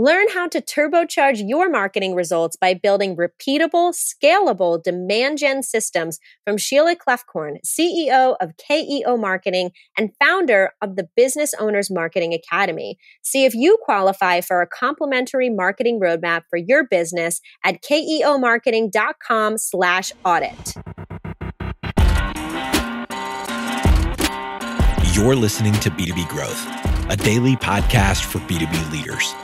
Learn how to turbocharge your marketing results by building repeatable, scalable demand gen systems from Sheila Kloefkorn, CEO of KEO Marketing and founder of the Business Owners Marketing Academy. See if you qualify for a complimentary marketing roadmap for your business at keomarketing.com/audit. You're listening to B2B Growth, a daily podcast for B2B leaders.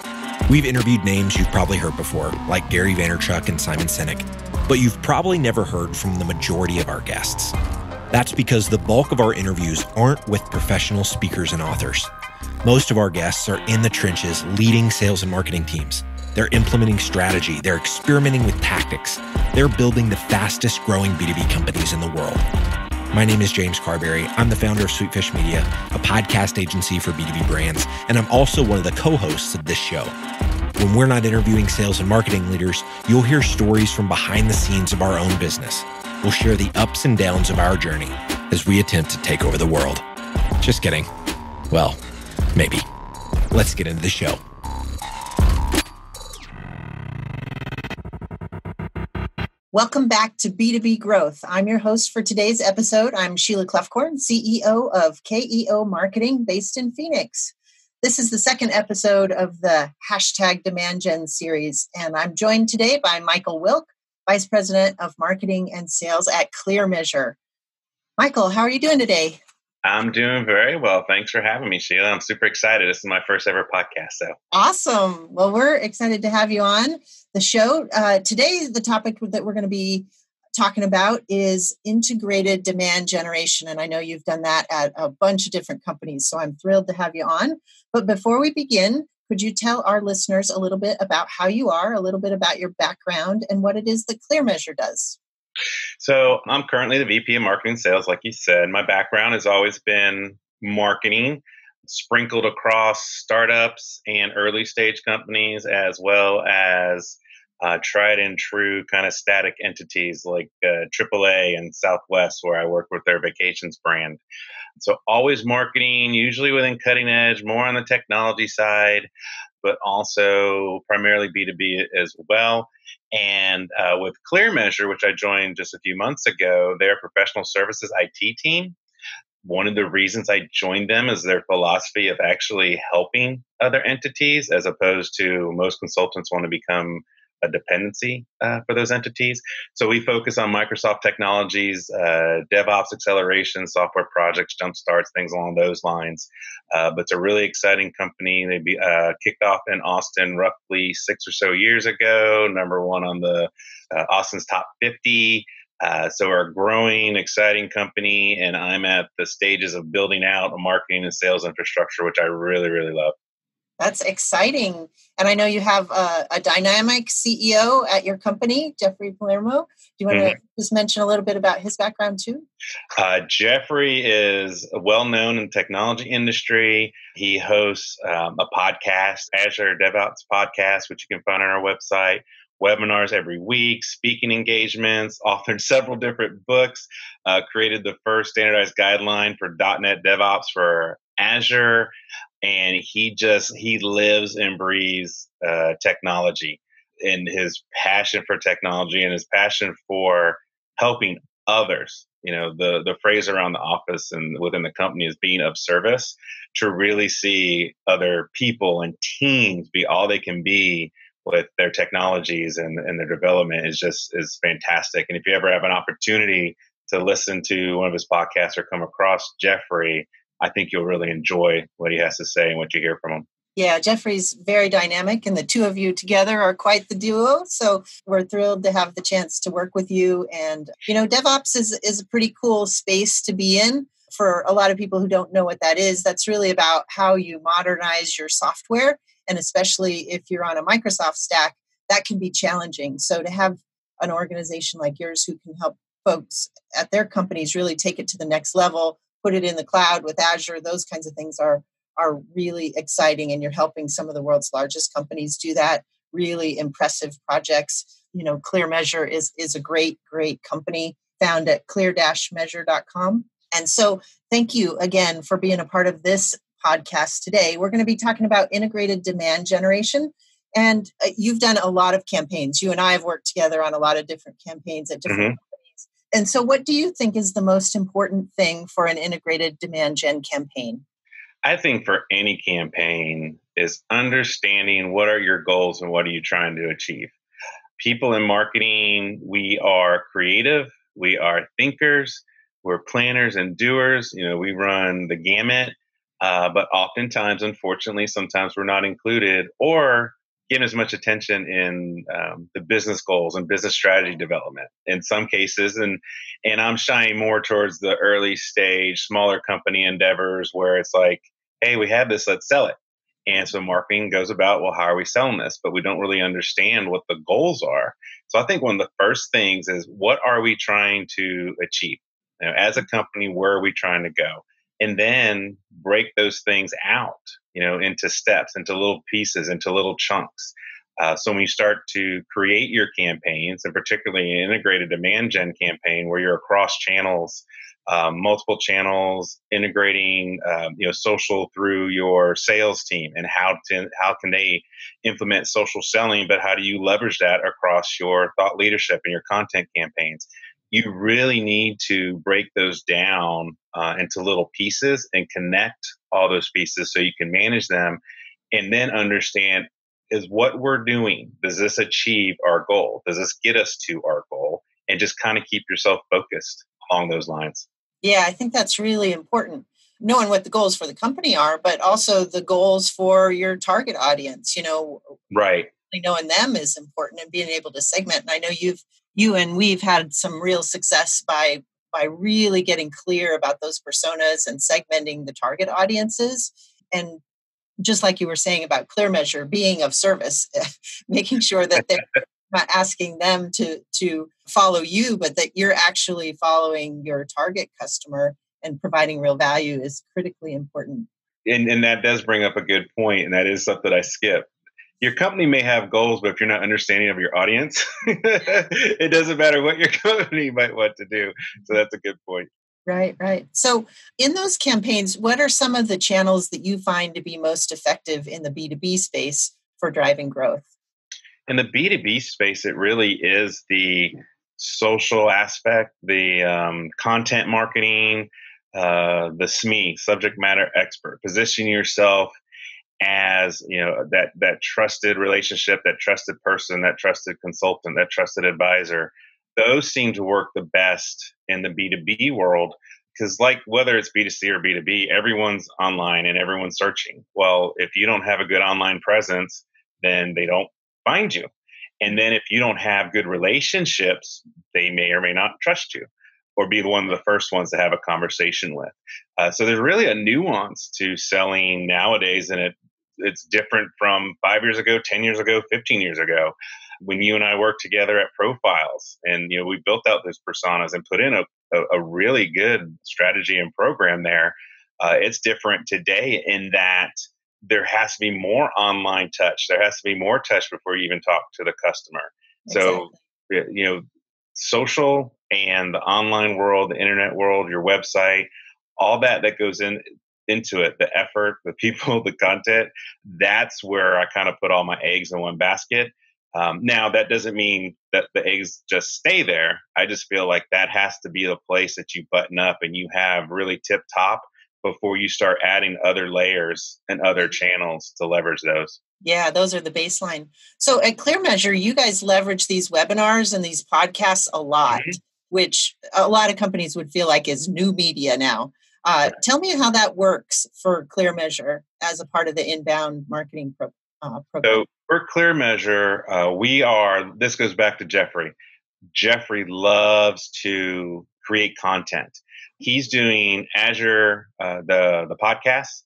We've interviewed names you've probably heard before, like Gary Vaynerchuk and Simon Sinek, but you've probably never heard from the majority of our guests. That's because the bulk of our interviews aren't with professional speakers and authors. Most of our guests are in the trenches leading sales and marketing teams. They're implementing strategy. They're experimenting with tactics. They're building the fastest growing B2B companies in the world. My name is James Carberry. I'm the founder of Sweetfish Media, a podcast agency for B2B brands, and I'm also one of the co-hosts of this show. When we're not interviewing sales and marketing leaders, you'll hear stories from behind the scenes of our own business. We'll share the ups and downs of our journey as we attempt to take over the world. Just kidding. Well, maybe. Let's get into the show. Welcome back to B2B Growth. I'm your host for today's episode. I'm Sheila Kloefkorn, CEO of KEO Marketing based in Phoenix. This is the second episode of the #Demand Gen series, and I'm joined today by Michael Wilk, Vice President of Marketing and Sales at ClearMeasure. Michael, how are you doing today? I'm doing very well. Thanks for having me, Sheila. I'm super excited. This is my first ever podcast. So awesome. Well, we're excited to have you on the show. Today, the topic that we're going to be talking about is integrated demand generation. And I know you've done that at a bunch of different companies, so I'm thrilled to have you on. But before we begin, could you tell our listeners a little bit about how you are, a little bit about your background, and what it is that ClearMeasure does? So I'm currently the VP of Marketing and Sales, like you said. My background has always been marketing, sprinkled across startups and early stage companies, as well as tried and true kind of static entities like AAA and Southwest, where I work with their vacations brand. So always marketing, usually within cutting edge, more on the technology side, but also primarily B2B as well. And with ClearMeasure, which I joined just a few months ago, their professional services IT team. One of the reasons I joined them is their philosophy of actually helping other entities, as opposed to most consultants want to become a dependency for those entities. So we focus on Microsoft technologies, DevOps acceleration, software projects, jumpstarts, things along those lines. But it's a really exciting company. They kicked off in Austin roughly 6 or so years ago, number one on the Austin's top 50. So we're a growing, exciting company, and I'm at the stages of building out a marketing and sales infrastructure, which I really, really love. That's exciting. And I know you have a dynamic CEO at your company, Jeffrey Palermo. Do you want to just mention a little bit about his background too? Jeffrey is well known in the technology industry. He hosts a podcast, Azure DevOps Podcast, which you can find on our website. Webinars every week, speaking engagements, authored several different books, created the first standardized guideline for .NET DevOps for Azure. And he lives and breathes technology, and his passion for technology and his passion for helping others. You know, the phrase around the office and within the company is being of service, to really see other people and teams be all they can be with their technologies and their development is fantastic. And if you ever have an opportunity to listen to one of his podcasts or come across Jeffrey, I think you'll really enjoy what he has to say and what you hear from him. Yeah, Jeffrey's very dynamic, and the two of you together are quite the duo. So we're thrilled to have the chance to work with you. And, you know, DevOps is a pretty cool space to be in. For a lot of people who don't know what that is, that's really about how you modernize your software. And especially if you're on a Microsoft stack, that can be challenging. So to have an organization like yours who can help folks at their companies really take it to the next level, put it in the cloud with Azure, those kinds of things are really exciting. And you're helping some of the world's largest companies do that. Really impressive projects. You know, ClearMeasure is a great company found at clear-measure.com. And so thank you again for being a part of this podcast today. We're going to be talking about integrated demand generation. And you've done a lot of campaigns. You and I have worked together on a lot of different campaigns at different companies. And so what do you think is the most important thing for an integrated demand gen campaign? I think for any campaign is understanding what are your goals and what are you trying to achieve. People in marketing, we are creative, we are thinkers, we're planners and doers. We run the gamut, but oftentimes, unfortunately, sometimes we're not included or given as much attention in the business goals and business strategy development in some cases. And I'm shying more towards the early stage, smaller company endeavors where it's like, hey, we have this, let's sell it. And so marketing goes about, well, how are we selling this? But we don't really understand what the goals are. So I think one of the first things is, what are we trying to achieve? As a company, where are we trying to go? And then break those things out, into steps, into little pieces, into little chunks. So when you start to create your campaigns, and particularly an integrated demand gen campaign where you're across channels, multiple channels, integrating social through your sales team, and how can they implement social selling, but how do you leverage that across your thought leadership and your content campaigns? You really need to break those down into little pieces and connect all those pieces so you can manage them, and then understand, is what we're doing, does this achieve our goal? Does this get us to our goal? And just kind of keep yourself focused along those lines. Yeah, I think that's really important. Knowing what the goals for the company are, but also the goals for your target audience, Right. Knowing them is important, and being able to segment. And I know you and we've had some real success by really getting clear about those personas and segmenting the target audiences. And just like you were saying about ClearMeasure being of service, making sure that they're not asking them to follow you, but that you're actually following your target customer and providing real value is critically important. And that does bring up a good point, and that is something I skip. Your company may have goals, but if you're not understanding of your audience, it doesn't matter what your company might want to do. So that's a good point. Right. So in those campaigns, what are some of the channels that you find to be most effective in the B2B space for driving growth? In the B2B space, it really is the social aspect, the content marketing, the SME, subject matter expert. Position yourself as that trusted relationship, that trusted person, that trusted consultant, that trusted advisor. Those seem to work the best in the B2B world, because like whether it's B2C or B2B, everyone's online and everyone's searching. Well, if you don't have a good online presence, then they don't find you. And then if you don't have good relationships, they may or may not trust you or be one of the first ones to have a conversation with. So there's really a nuance to selling nowadays, and it's different from 5 years ago, 10 years ago, 15 years ago. When you and I worked together at Profiles, and we built out those personas and put in a really good strategy and program there. It's different today in that there has to be more online touch. There has to be more touch before you even talk to the customer. Exactly. So, social and the online world, the internet world, your website, all that goes into it, the effort, the people, the content, that's where I kind of put all my eggs in one basket. Now, that doesn't mean that the eggs just stay there. I just feel like that has to be the place that you button up and you have really tip top before you start adding other layers and other channels to leverage those. Yeah, those are the baseline. So at ClearMeasure, you guys leverage these webinars and these podcasts a lot, which a lot of companies would feel like is new media now. Tell me how that works for ClearMeasure as a part of the inbound marketing program. So for ClearMeasure, this goes back to Jeffrey. Jeffrey loves to create content. He's doing Azure, the podcasts.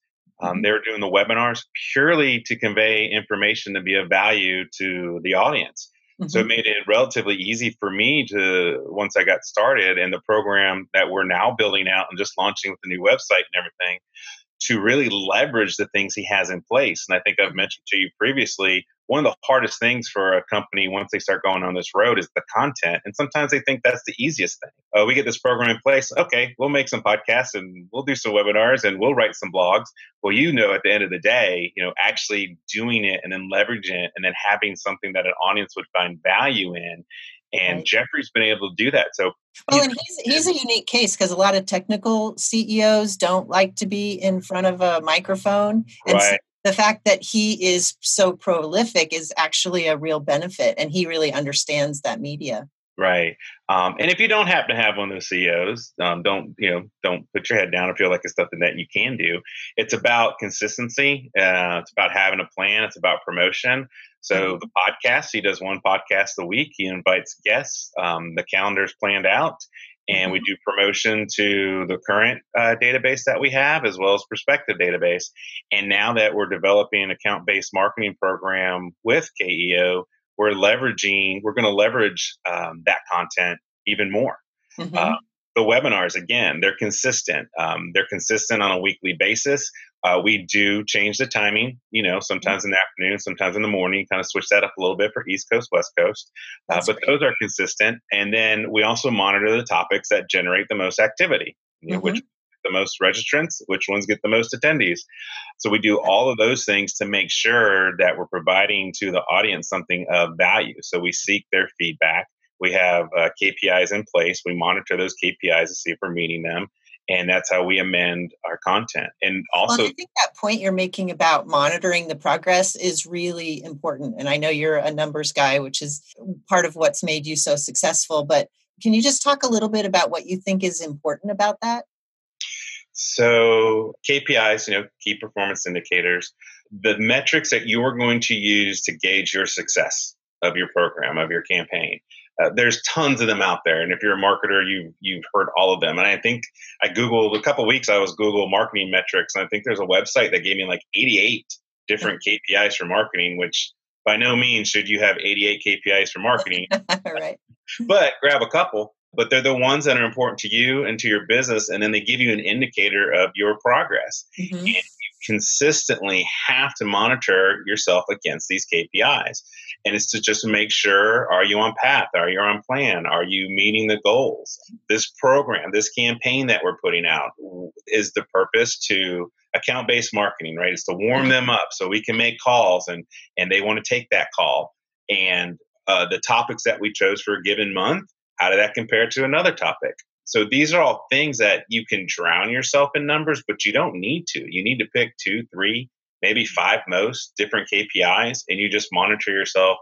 They're doing the webinars purely to convey information to be of value to the audience. So it made it relatively easy for me to, once I got started in the program that we're now building out and just launching with the new website and everything, to really leverage the things he has in place. And I think I've mentioned to you previously, one of the hardest things for a company once they start going on this road is the content. And sometimes they think that's the easiest thing. Oh, we get this program in place. Okay, we'll make some podcasts and we'll do some webinars and we'll write some blogs. Well, at the end of the day, actually doing it and then leveraging it and then having something that an audience would find value in. And Right. Jeffrey's been able to do that. So, well, and he's a unique case because a lot of technical CEOs don't like to be in front of a microphone. And so right. the fact that he is so prolific is actually a real benefit. And he really understands that media. Right. And if you don't happen to have one of those CEOs, don't put your head down and feel like it's something that you can do. It's about consistency. It's about having a plan. It's about promotion. So the podcast, he does one podcast a week. He invites guests. The calendar's planned out. And we do promotion to the current database that we have, as well as prospective database. And now that we're developing an account-based marketing program with KEO, we're going to leverage that content even more. The webinars, again, they're consistent. They're consistent on a weekly basis. We do change the timing, sometimes in the afternoon, sometimes in the morning, kind of switch that up a little bit for East Coast, West Coast. But great. Those are consistent. And then we also monitor the topics that generate the most activity, which the most registrants, which ones get the most attendees. So we do all of those things to make sure that we're providing to the audience something of value. So we seek their feedback. We have KPIs in place. We monitor those KPIs to see if we're meeting them. And that's how we amend our content. And also, I think that point you're making about monitoring the progress is really important. And I know you're a numbers guy, which is part of what's made you so successful. But can you just talk a little bit about what you think is important about that? So KPIs, key performance indicators, the metrics that you are going to use to gauge your success of your program, of your campaign. There's tons of them out there. And if you're a marketer, you've heard all of them. And I think I Googled a couple of weeks, I was Google marketing metrics. And I think there's a website that gave me like 88 different KPIs for marketing, which by no means should you have 88 KPIs for marketing. Right. But grab a couple. But they're the ones that are important to you and to your business. And then they give you an indicator of your progress. And you consistently have to monitor yourself against these KPIs. And it's to just make sure, are you on path? Are you on plan? Are you meeting the goals? This program, this campaign that we're putting out is the purpose to account-based marketing, right? It's to warm them up so we can make calls and they want to take that call. And the topics that we chose for a given month, how did that compare to another topic? So these are all things that you can drown yourself in numbers, but you don't need to. You need to pick 2, 3, maybe 5 most different KPIs, and you just monitor yourself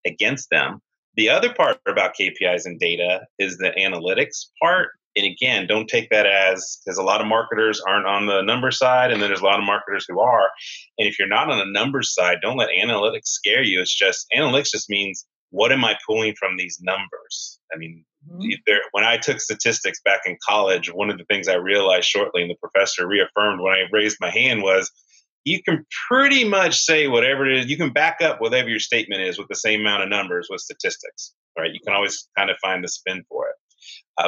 against them. The other part about KPIs and data is the analytics part. And again, don't take that because a lot of marketers aren't on the numbers side, and then there's a lot of marketers who are. And if you're not on the numbers side, don't let analytics scare you. Analytics just means, what am I pulling from these numbers? I mean, when I took statistics back in college, one of the things I realized shortly, and the professor reaffirmed when I raised my hand, was you can pretty much say whatever it is. You can back up whatever your statement is with the same amount of numbers with statistics, right? You can always kind of find the spin for it.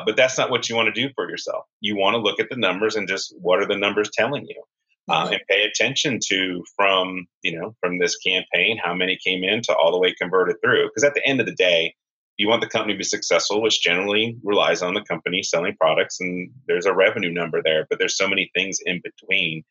But that's not what you want to do for yourself. You want to look at the numbers and just, what are the numbers telling you? And pay attention to from this campaign, how many came in to all the way converted through. Because at the end of the day, you want the company to be successful, which generally relies on the company selling products, and there's a revenue number there, but there's so many things in between.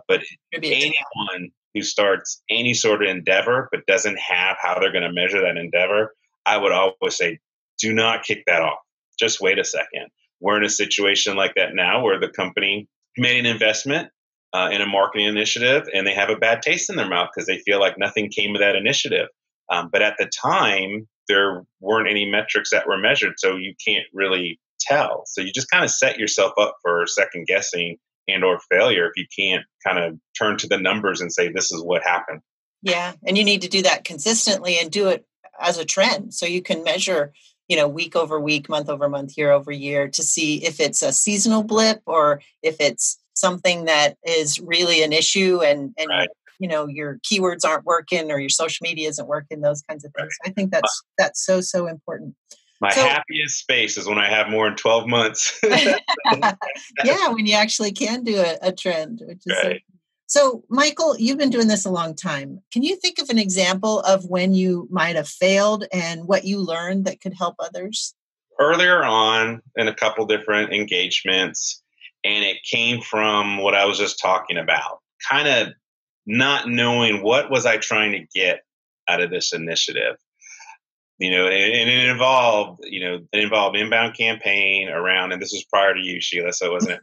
But anyone who starts any sort of endeavor but doesn't have how they're going to measure that endeavor, I would always say, do not kick that off. Just wait a second. We're in a situation like that now where the company made an investment in a marketing initiative, and they have a bad taste in their mouth because they feel like nothing came of that initiative. But at the time, there weren't any metrics that were measured, so you can't really tell. So you just kind of set yourself up for second guessing and or failure if you can't kind of turn to the numbers and say, this is what happened. Yeah. And you need to do that consistently and do it as a trend. So you can measure, week over week, month over month, year over year to see if it's a seasonal blip or if it's something that is really an issue and right. Your keywords aren't working or your social media isn't working, those kinds of things. Right. I think that's so important. My happiest space is when I have more than 12 months. Yeah, when you actually can do a trend, which is right. So, Michael, you've been doing this a long time. Can you think of an example of when you might have failed and what you learned that could help others? Earlier on in a couple different engagements, and it came from what I was just talking about, kind of not knowing what was I trying to get out of this initiative. And it involved, it involved inbound campaign around, and this was prior to you, Sheila, so it wasn't,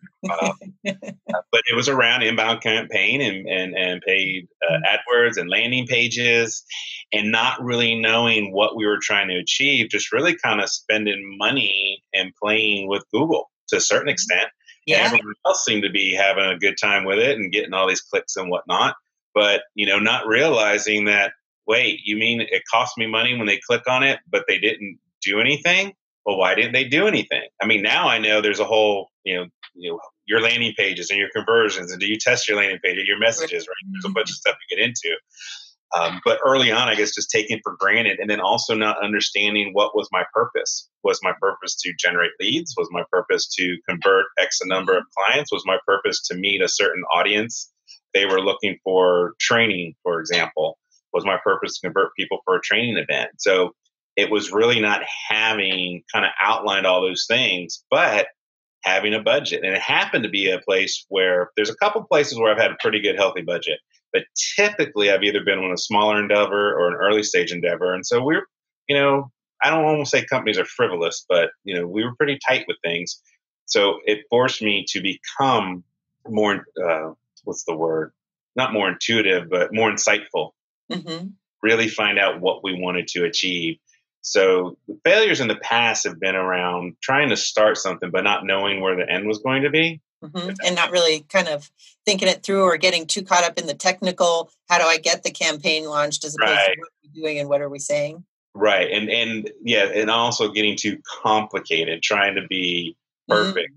but it was around inbound campaign and paid AdWords and landing pages, and not really knowing what we were trying to achieve, just really kind of spending money and playing with Google to a certain extent. Yeah. And everyone else seemed to be having a good time with it and getting all these clicks and whatnot, but, not realizing that, wait, you mean it cost me money when they click on it, but they didn't do anything? Well, why didn't they do anything? I mean, now I know there's a whole, your landing pages and your conversions, and do you test your landing page or your messages, right? There's a bunch of stuff to get into. But early on, I guess just taking for granted, and then also not understanding what was my purpose. Was my purpose to generate leads? Was my purpose to convert X number of clients? Was my purpose to meet a certain audience? They were looking for training, for example. Was my purpose to convert people for a training event? So it was really not having kind of outlined all those things, but having a budget. And it happened to be a place where there's a couple places where I've had a pretty good, healthy budget. But typically I've either been on a smaller endeavor or an early stage endeavor. And so we're, I don't want to say companies are frivolous, but, we were pretty tight with things. So it forced me to become more, what's the word? Not more intuitive, but more insightful. Mm-hmm. Really find out what we wanted to achieve. So the failures in the past have been around trying to start something, but not knowing where the end was going to be. Mm-hmm. And not really kind of thinking it through or getting too caught up in the technical, how do I get the campaign launched as opposed to what are we doing and what are we saying? Right. And also getting too complicated, trying to be perfect,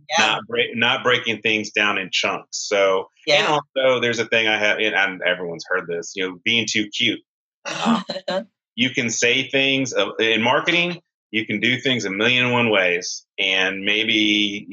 not breaking things down in chunks. So, and also there's a thing I have, and everyone's heard this, being too cute. You can say things in marketing, you can do things 1,000,001 ways, and maybe,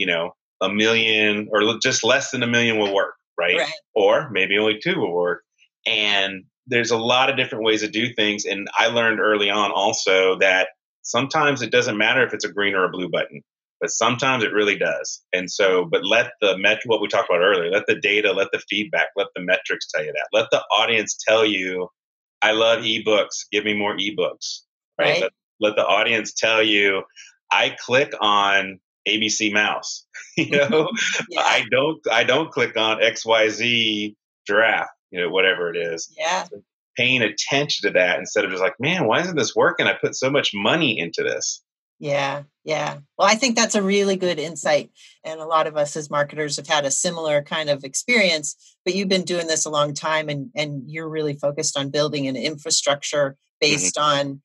a million or just less than 1,000,000 will work, right? Or maybe only 2 will work. And there's a lot of different ways to do things. And I learned early on also that sometimes it doesn't matter if it's a green or a blue button, but sometimes it really does. And so, but let what we talked about earlier, let the data, let the feedback, let the metrics tell you that. Let the audience tell you, I love ebooks, give me more ebooks, right? Let the audience tell you, I click on ABC mouse, I don't click on XYZ giraffe, whatever it is. Yeah. So paying attention to that instead of just like, man, why isn't this working? I put so much money into this. Yeah. Yeah. Well, I think that's a really good insight. And a lot of us as marketers have had a similar kind of experience, but you've been doing this a long time and you're really focused on building an infrastructure based on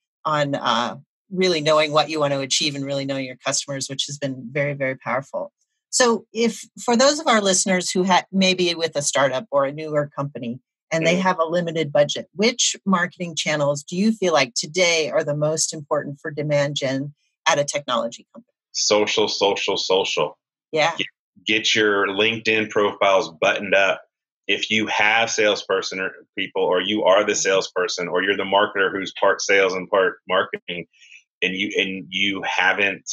really knowing what you want to achieve and really knowing your customers, which has been very, very powerful. So if for those of our listeners who maybe with a startup or a newer company and they have a limited budget, which marketing channels do you feel like today are the most important for demand gen at a technology company? Social. Yeah. Get your LinkedIn profiles buttoned up. If you have salesperson or people, or you are the salesperson, or you're the marketer who's part sales and part marketing, and you haven't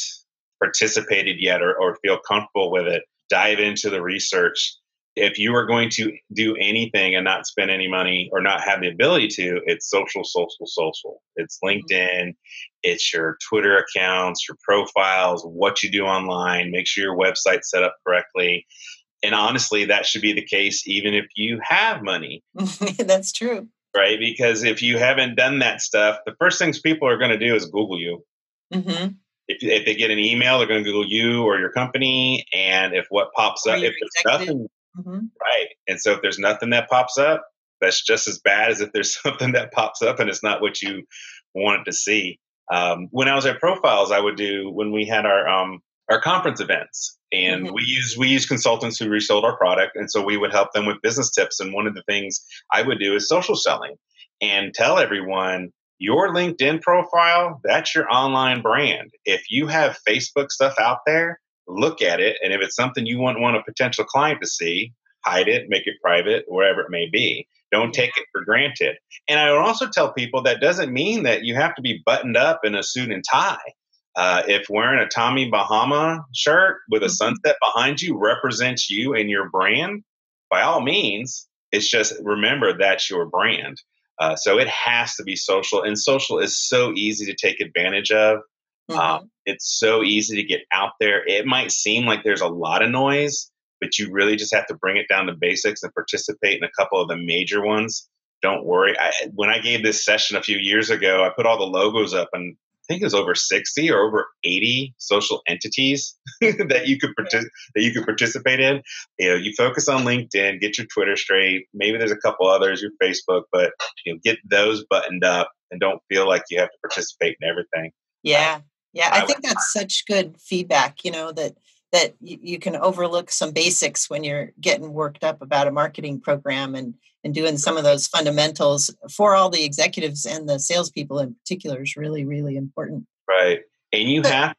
participated yet or feel comfortable with it, dive into the research. If you are going to do anything and not spend any money or not have the ability to, it's social. It's LinkedIn, it's your Twitter accounts, your profiles, what you do online, make sure your website's set up correctly. And honestly, that should be the case even if you have money. That's true. Right? Because if you haven't done that stuff, the first things people are going to do is Google you. Mm-hmm. If they get an email, they're going to Google you or your company. And if what pops up, if there's nothing, right. And so if there's nothing that pops up, that's just as bad as if there's something that pops up and it's not what you wanted to see. When I was at Profiles, I would do when we had our conference events, and we use consultants who resold our product, and so we would help them with business tips. And one of the things I would do is social selling and tell everyone, your LinkedIn profile, that's your online brand. If you have Facebook stuff out there, look at it. And if it's something you want a potential client to see, hide it, make it private, wherever it may be. Don't take it for granted. And I would also tell people that doesn't mean that you have to be buttoned up in a suit and tie. If wearing a Tommy Bahama shirt with a sunset behind you represents you and your brand, by all means, it's just remember that's your brand. So it has to be social, and social is so easy to take advantage of. It's so easy to get out there. It might seem like there's a lot of noise, but you really just have to bring it down to basics and participate in a couple of the major ones. Don't worry. When I gave this session a few years ago, I put all the logos up, and I think it was over 60 or over 80 social entities that you could participate in. You focus on LinkedIn, get your Twitter straight. Maybe there's a couple others, your Facebook, but get those buttoned up and don't feel like you have to participate in everything. Yeah. I think that's such good feedback, that you can overlook some basics when you're getting worked up about a marketing program and doing some of those fundamentals for all the executives and the salespeople in particular is really, really important. Right. And you have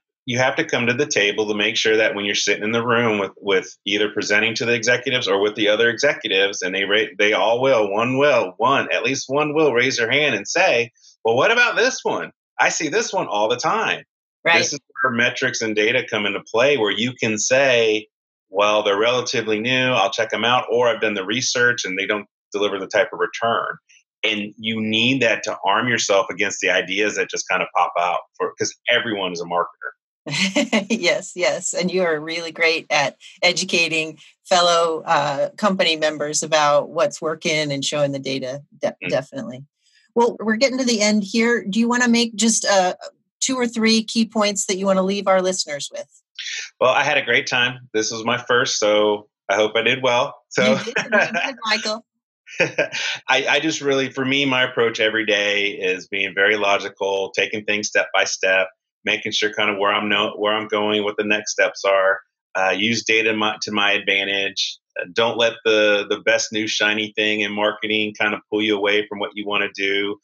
to come to the table to make sure that when you're sitting in the room with either presenting to the executives or with the other executives, and they all at least one will raise their hand and say, well, what about this one? I see this one all the time. Right. This is where metrics and data come into play, where you can say, well, they're relatively new, I'll check them out, or I've done the research and they don't deliver the type of return. And you need that to arm yourself against the ideas that just kind of pop out, because everyone is a marketer. Yes. And you are really great at educating fellow company members about what's working and showing the data. Definitely. Well, we're getting to the end here. Do you want to make just 2 or 3 key points that you want to leave our listeners with? Well, I had a great time. This was my first, so I hope I did well. So, you did, Michael. I just really, for me, my approach every day is being very logical, taking things step by step, making sure kind of where I'm going, what the next steps are. Use data to my advantage. Don't let the best new shiny thing in marketing kind of pull you away from what you want to do.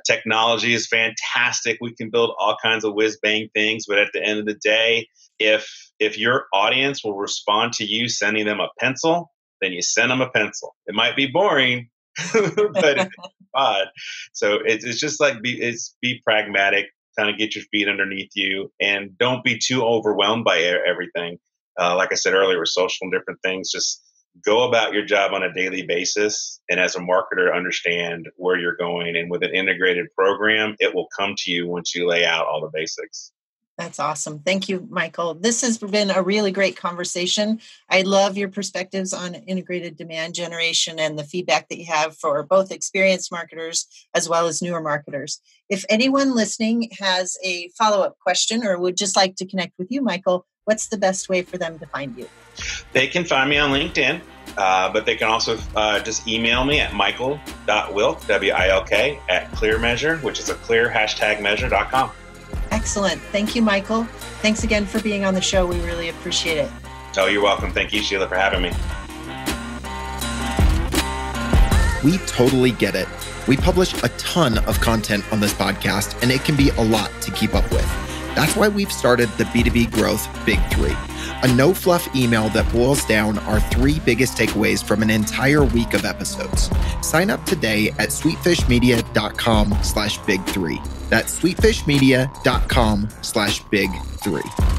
Technology is fantastic. We can build all kinds of whiz-bang things, but at the end of the day, if your audience will respond to you sending them a pencil, then you send them a pencil. It might be boring, but it's fun. So it's just like be pragmatic, kind of get your feet underneath you, and don't be too overwhelmed by everything. Like I said earlier, with social and different things, just go about your job on a daily basis. And as a marketer, understand where you're going. And with an integrated program, it will come to you once you lay out all the basics. That's awesome. Thank you, Michael. This has been a really great conversation. I love your perspectives on integrated demand generation and the feedback that you have for both experienced marketers as well as newer marketers. If anyone listening has a follow-up question or would just like to connect with you, Michael, what's the best way for them to find you? They can find me on LinkedIn, but they can also just email me at michael.wilk, WILK, at clearmeasure, which is a clear #measure.com. Excellent. Thank you, Michael. Thanks again for being on the show. We really appreciate it. Oh, you're welcome. Thank you, Sheila, for having me. We totally get it. We publish a ton of content on this podcast, and it can be a lot to keep up with. That's why we've started the B2B Growth Big 3, a no-fluff email that boils down our 3 biggest takeaways from an entire week of episodes. Sign up today at sweetfishmedia.com/big3. That's sweetfishmedia.com/big3.